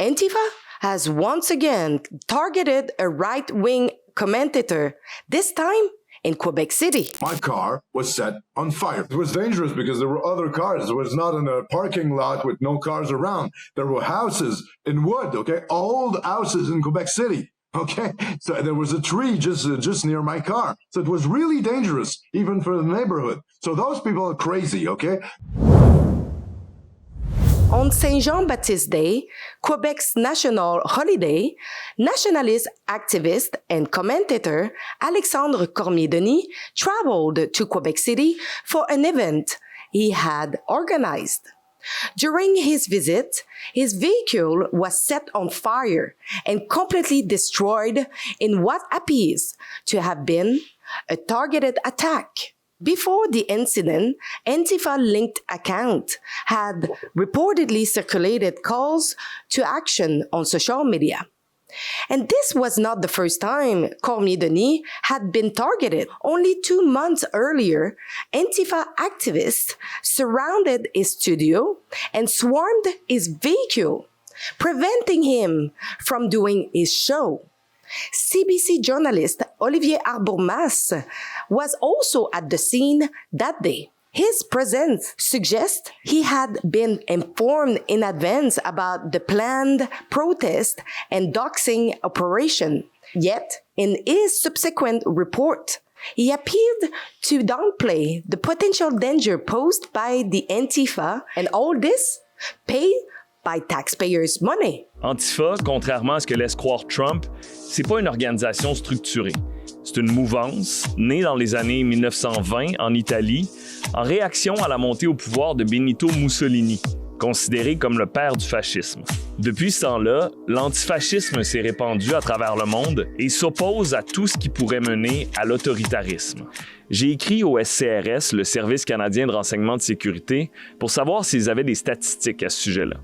Antifa has once again targeted a right-wing commentator, this time in Quebec City. My car was set on fire. It was dangerous because there were other cars. It was not in a parking lot with no cars around. There were houses in wood, okay? Old houses in Quebec City, okay? So there was a tree just near my car. So it was really dangerous, even for the neighborhood. So those people are crazy, okay? On Saint Jean-Baptiste Day, Quebec's national holiday, nationalist activist and commentator Alexandre Cormier-Denis traveled to Quebec City for an event he had organized. During his visit, his vehicle was set on fire and completely destroyed in what appears to have been a targeted attack. Before the incident, Antifa-linked account had reportedly circulated calls to action on social media. And this was not the first time Cormier-Denis had been targeted. Only 2 months earlier, Antifa activists surrounded his studio and swarmed his vehicle, preventing him from doing his show. CBC journalist Olivier Arbourmas was also at the scene that day. His presence suggests he had been informed in advance about the planned protest and doxing operation. Yet, in his subsequent report, he appeared to downplay the potential danger posed by the Antifa, and all this paid by taxpayers' money. Antifa, contrairement à ce que laisse croire Trump, c'est pas une organisation structurée. C'est une mouvance née dans les années 1920 en Italie en réaction à la montée au pouvoir de Benito Mussolini, considéré comme le père du fascisme. Depuis ce temps-là, l'antifascisme s'est répandu à travers le monde et s'oppose à tout ce qui pourrait mener à l'autoritarisme. J'ai écrit au SCRS, le Service canadien de renseignement de sécurité, pour savoir s'ils avaient des statistiques à ce sujet-là.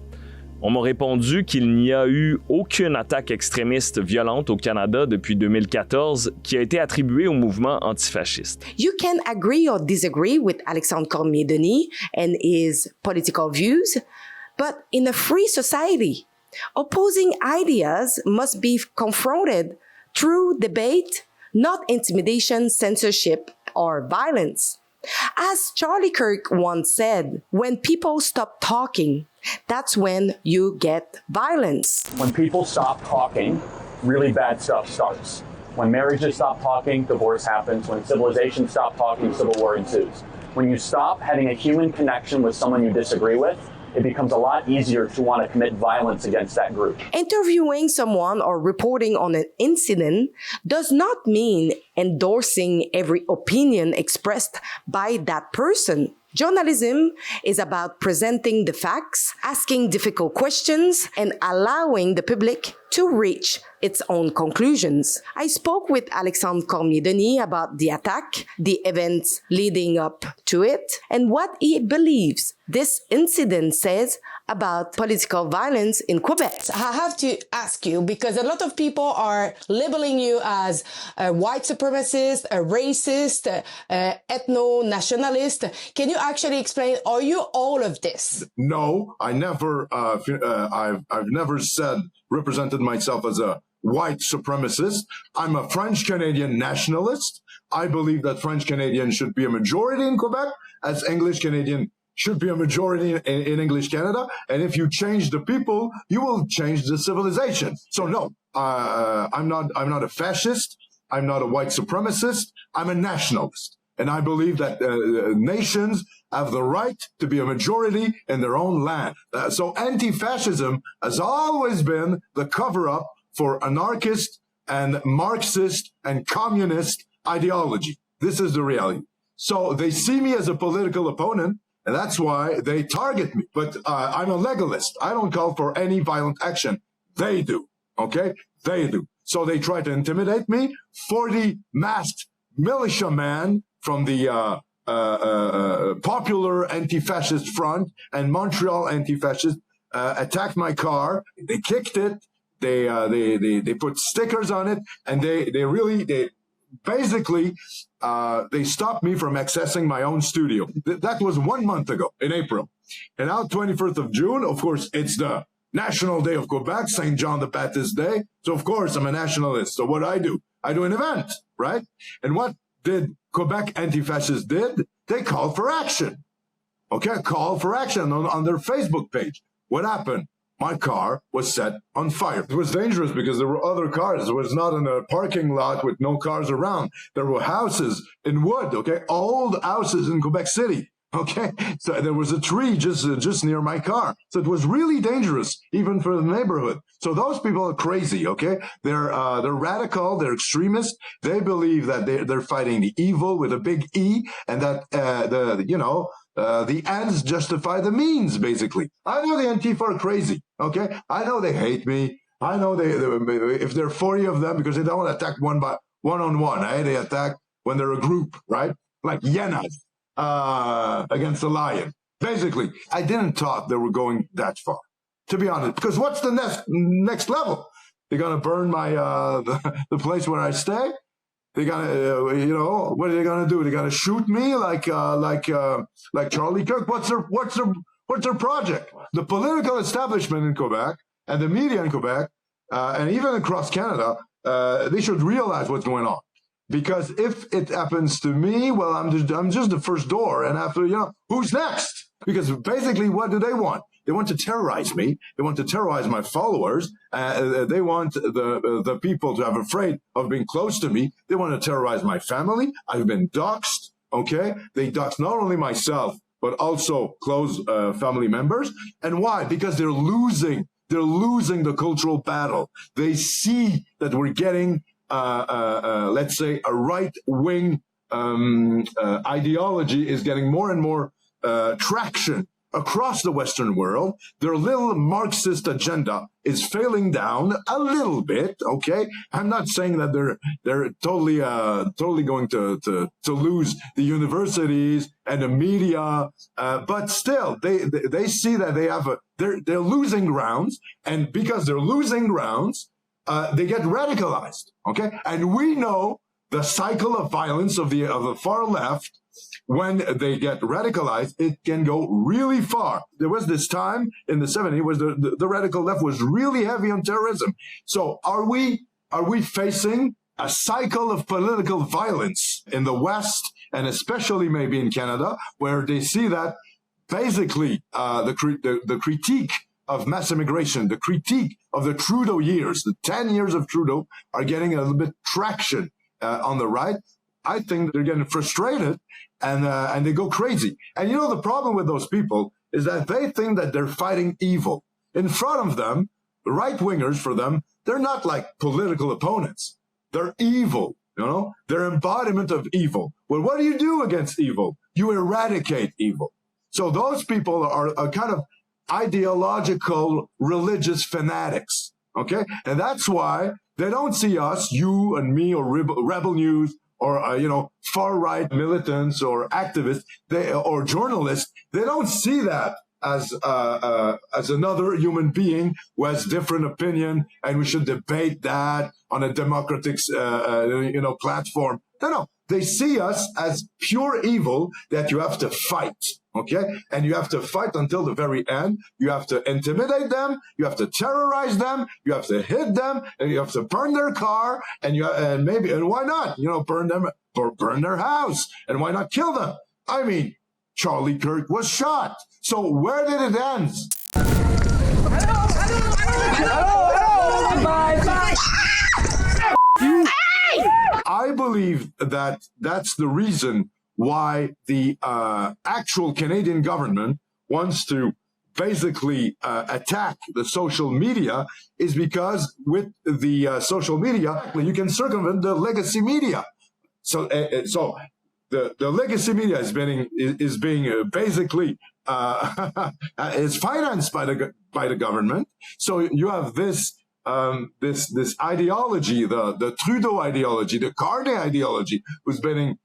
On m'a répondu qu'il n'y a eu aucune attaque extrémiste violente au Canada depuis 2014 qui a été attribuée au mouvement antifasciste. You can agree or disagree with Alexandre Cormier-Denis and his political views, but in a free society, opposing ideas must be confronted through debate, not intimidation, censorship, or violence. As Charlie Kirk once said, when people stop talking, that's when you get violence. When people stop talking, really bad stuff starts. When marriages stop talking, divorce happens. When civilizations stop talking, civil war ensues. When you stop having a human connection with someone you disagree with, it becomes a lot easier to want to commit violence against that group. Interviewing someone or reporting on an incident does not mean endorsing every opinion expressed by that person. Journalism is about presenting the facts, asking difficult questions, and allowing the public to reach its own conclusions. I spoke with Alexandre Cormier-Denis about the attack, the events leading up to it, and what he believes this incident says about political violence in Quebec. I have to ask you, because a lot of people are labeling you as a white supremacist, a racist, ethno-nationalist. Can you actually explain, are you all of this? No, I never, I've never represented myself as a white supremacist. I'm a French-Canadian nationalist. I believe that French-Canadian should be a majority in Quebec, as English-Canadian should be a majority in English Canada. And if you change the people, you will change the civilization. So no, I'm not a fascist. I'm not a white supremacist. I'm a nationalist. And I believe that nations have the right to be a majority in their own land. So anti-fascism has always been the cover-up for anarchist and Marxist and communist ideology. This is the reality. So they see me as a political opponent, and that's why they target me. But I'm a legalist. I don't call for any violent action. They do, okay? They do. So they try to intimidate me. 40 masked militiamen from the Popular Anti-Fascist Front and Montreal Anti-Fascist attacked my car. They kicked it. They put stickers on it, and they basically stopped me from accessing my own studio. That was 1 month ago in April. And now 21st of June, of course, it's the National Day of Quebec, Saint John the Baptist Day. So of course I'm a nationalist. So what do? I do an event, right? And what did Quebec anti-fascists did? They called for action. Okay, call for action on their Facebook page. What happened? My car was set on fire. It was dangerous because there were other cars. It was not in a parking lot with no cars around. There were houses in wood, okay, old houses in Quebec City. Okay, so there was a tree just near my car. So it was really dangerous, even for the neighborhood. So those people are crazy. Okay, they're radical, they're extremists. They believe that they're fighting the evil with a big E, and that the ends justify the means. Basically, I know the Antifa are crazy. Okay, I know they hate me. I know they if there are 40 of them, because they don't attack one on one. Right? They attack when they're a group, right? Like hyenas. Against the lion. Basically, I didn't thought they were going that far, to be honest, because what's the next level? They're going to burn my, the place where I stay. They're going to, what are they going to do? They're going to shoot me like Charlie Kirk. What's their project? The political establishment in Quebec and the media in Quebec, and even across Canada, they should realize what's going on. Because if it happens to me, well, I'm just the first door. And after, who's next? Because basically, what do they want? They want to terrorize me. They want to terrorize my followers. They want the people to have afraid of being close to me. They want to terrorize my family. I've been doxxed. Okay. They doxed not only myself, but also close family members. And why? Because they're losing the cultural battle. They see that we're getting let's say a right-wing ideology is getting more and more traction across the Western world. Their little Marxist agenda is failing down a little bit. Okay, I'm not saying that they're totally going to lose the universities and the media, but still they see that they're losing grounds, and because they're losing grounds, they get radicalized, okay? And we know the cycle of violence of the far left. When they get radicalized, it can go really far. There was this time in the 70s where the radical left was really heavy on terrorism. So are we facing a cycle of political violence in the West, and especially maybe in Canada, where they see that basically the critique of mass immigration, the critique of the Trudeau years, the 10 years of Trudeau, are getting a little bit traction on the right. I think they're getting frustrated and they go crazy. And the problem with those people is that they think that they're fighting evil. In front of them, the right-wingers, for them, they're not like political opponents. They're evil, They're embodiment of evil. Well, what do you do against evil? You eradicate evil. So those people are kind of ideological religious fanatics, okay? And that's why they don't see us, you and me, or Rebel News, or far-right militants or activists, or journalists. They don't see that as another human being who has different opinion, and we should debate that on a democratic platform. No, they see us as pure evil that you have to fight. Okay, and you have to fight until the very end. You have to intimidate them. You have to terrorize them. You have to hit them, and you have to burn their car. And why not? Burn them or burn their house. And why not kill them? I mean, Charlie Kirk was shot. So where did it end? I believe that that's the reason why the actual Canadian government wants to basically attack the social media, is because with the social media, you can circumvent the legacy media. So the legacy media is being basically is financed by the government. So you have this ideology, the Trudeau ideology, the Carney ideology, who's been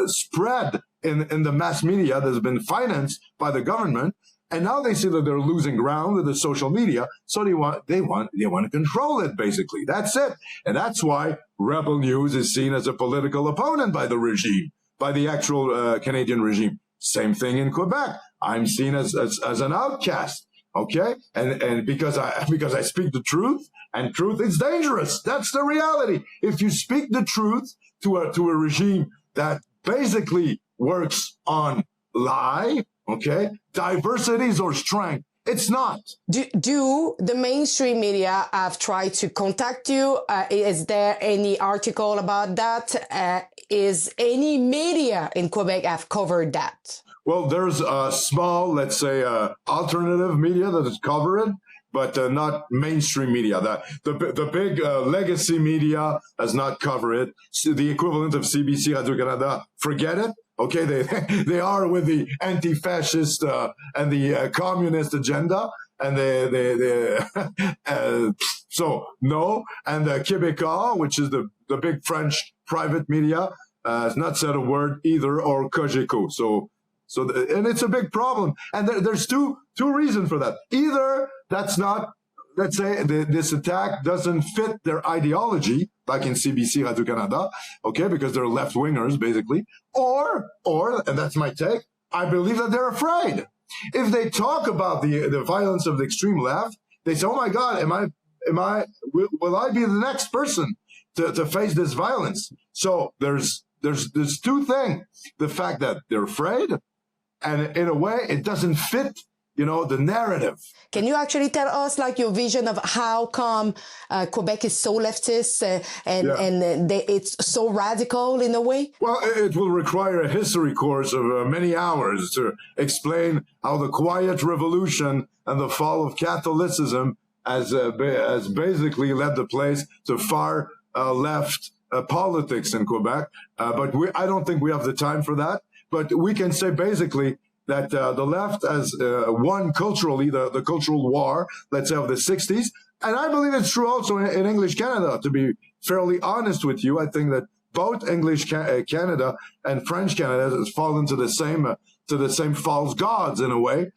spread in the mass media, that's been financed by the government, and now they see that they're losing ground with the social media, so they want to control it. Basically, that's it, and that's why Rebel News is seen as a political opponent by the regime, by the actual Canadian regime. Same thing in Quebec. I'm seen as an outcast. Okay, and because I speak the truth, and truth is dangerous. That's the reality. If you speak the truth to a regime that basically works on lie, okay, diversity is our strength. It's not. Do the mainstream media have tried to contact you? Is there any article about that? Is any media in Quebec have covered that? Well, there's a small, let's say, alternative media that is covering, but not mainstream media. The big legacy media has not covered it. So the equivalent of CBC Radio-Canada, forget it. Okay, they are with the anti-fascist and the communist agenda, and so no. And Québécois, which is the big French private media, has not said a word either, or Cogeco. And it's a big problem. And there's two reasons for that. Either that's not, let's say, this attack doesn't fit their ideology, like in CBC Radio-Canada, okay, because they're left-wingers, basically. Or, and that's my take, I believe that they're afraid. If they talk about the violence of the extreme left, they say, oh my God, will I be the next person to face this violence? So there's two things. The fact that they're afraid, and in a way, it doesn't fit, the narrative. Can you actually tell us, like, your vision of how come Quebec is so leftist and it's so radical in a way? Well, it will require a history course of many hours to explain how the Quiet Revolution and the fall of Catholicism has basically led the place to far left politics in Quebec. But I don't think we have the time for that. But we can say basically that the left has won culturally the cultural war, let's say, of the 60s. And I believe it's true also in English Canada. To be fairly honest with you, I think that both English Canada and French Canada has fallen to the same false gods in a way.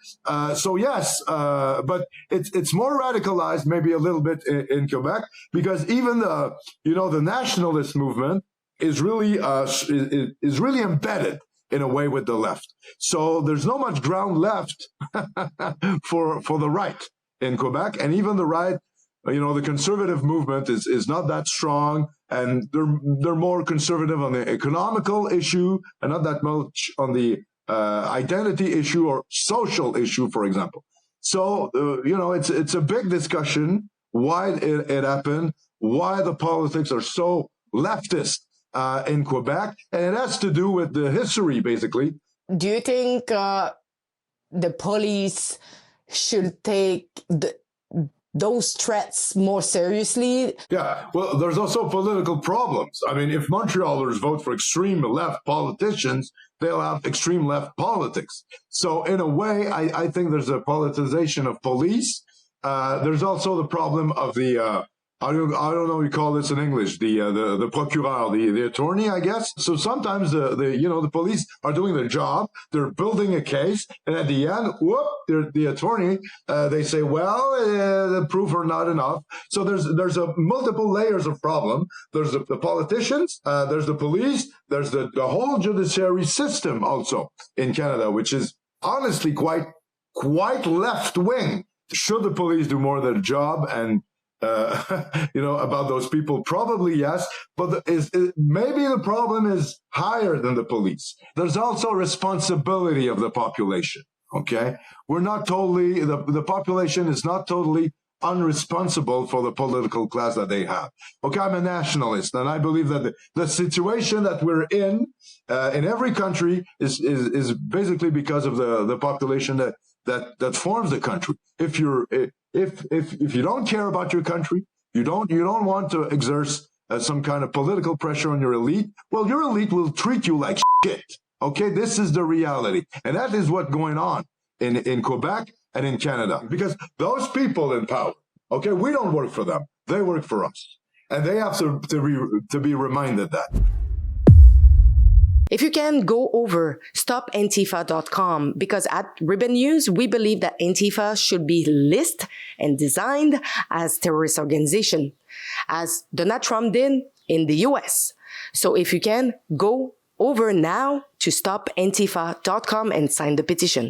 So yes, but it's more radicalized, maybe a little bit in Quebec, because even the nationalist movement is really embedded in a way with the left. So there's no much ground left for the right in Quebec. And even the right, the conservative movement is not that strong, and they're more conservative on the economical issue and not that much on the identity issue or social issue, for example. So, it's a big discussion why it happened, why the politics are so leftist in Quebec, and it has to do with the history, basically. Do you think the police should take those threats more seriously? Yeah, well, there's also political problems. I mean, if Montrealers vote for extreme left politicians, they'll have extreme left politics. So in a way, I think there's a politicization of police. There's also the problem of the I don't know you call this in English, the procureur, the attorney, I guess. So sometimes the police are doing their job, they're building a case, and at the end, the attorney, they say, well, the proof are not enough. So there's a multiple layers of problem. There's the politicians, there's the police, there's the whole judiciary system also in Canada, which is honestly quite left wing. Should the police do more of their job and about those people? Probably yes, but maybe the problem is higher than the police. There's also responsibility of the population. Okay, we're not totally the population is not totally unresponsible for the political class that they have. Okay, I'm a nationalist, and I believe that the situation that we're in every country is basically because of the population that forms the country. If you don't care about your country, you don't want to exert some kind of political pressure on your elite, well, your elite will treat you like shit. Okay, this is the reality, and that is what's going on in Quebec and in Canada, because those people in power, okay, we don't work for them; they work for us, and they have to be reminded that. If you can, go over stopantifa.com, because at Ribbon News, we believe that Antifa should be listed and designed as terrorist organization, as Donald Trump did in the US. So if you can, go over now to stopantifa.com and sign the petition.